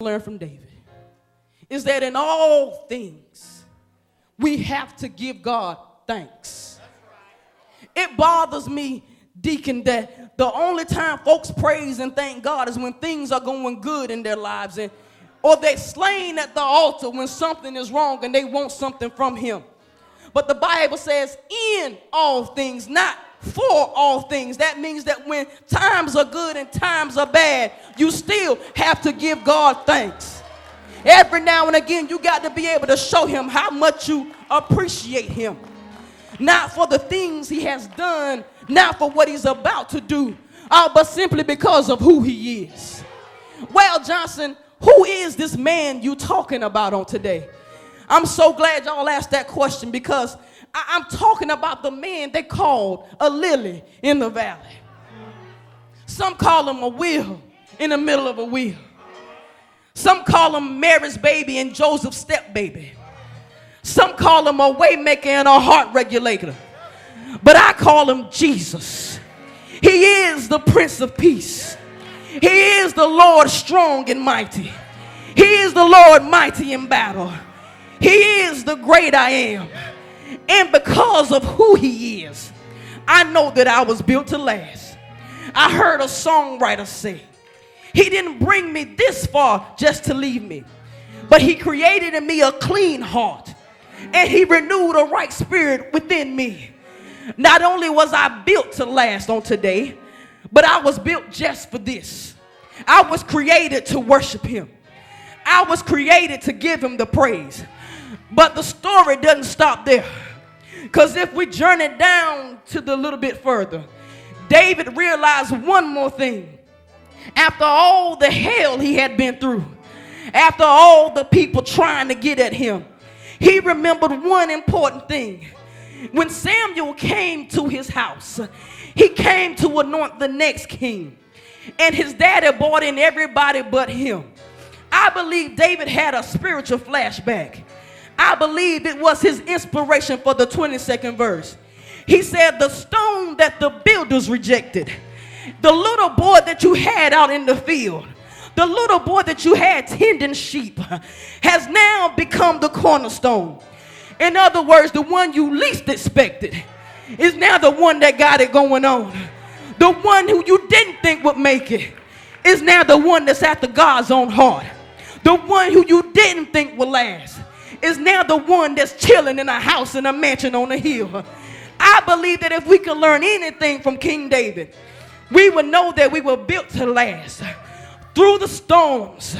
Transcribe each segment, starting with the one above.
Learn from David is that in all things we have to give God thanks. It bothers me, Deacon, that the only time folks praise and thank God is when things are going good in their lives, or they're slain at the altar when something is wrong and they want something from him. But the Bible says in all things, not for all things. That means that when times are good and times are bad, you still have to give God thanks. Every now and again, you got to be able to show him how much you appreciate him. Not for the things he has done, not for what he's about to do, but simply because of who he is. Well, Johnson, who is this man you talking about on today? I'm so glad y'all asked that question, because I'm talking about the man they called a lily in the valley. Some call him a wheel in the middle of a wheel. Some call him Mary's baby and Joseph's step baby. Some call him a way maker and a heart regulator. But I call him Jesus. He is the Prince of Peace. He is the Lord strong and mighty. He is the Lord mighty in battle. He is the great I am. And because of who he is, I know that I was built to last. I heard a songwriter say, he didn't bring me this far just to leave me, but he created in me a clean heart, and he renewed a right spirit within me. Not only was I built to last on today, but I was built just for this. I was created to worship him. I was created to give him the praise. But the story doesn't stop there. Because if we journey down to the little bit further, David realized one more thing. After all the hell he had been through, after all the people trying to get at him, he remembered one important thing. When Samuel came to his house, he came to anoint the next king. And his daddy brought in everybody but him. I believe David had a spiritual flashback. I believe it was his inspiration for the 22nd verse. He said, the stone that the builders rejected, the little boy that you had out in the field, the little boy that you had tending sheep, has now become the cornerstone. In other words, the one you least expected is now the one that got it going on. The one who you didn't think would make it is now the one that's after God's own heart. The one who you didn't think would last is now the one that's chilling in a house in a mansion on a hill. I believe that if we could learn anything from King David, we would know that we were built to last. Through the storms,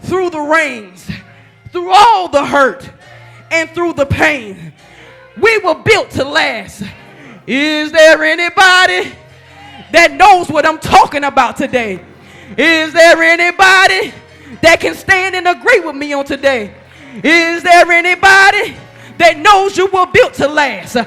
through the rains, through all the hurt, and through the pain, we were built to last. Is there anybody that knows what I'm talking about today? Is there anybody that can stand and agree with me on today? Is there anybody that knows you were built to last? Is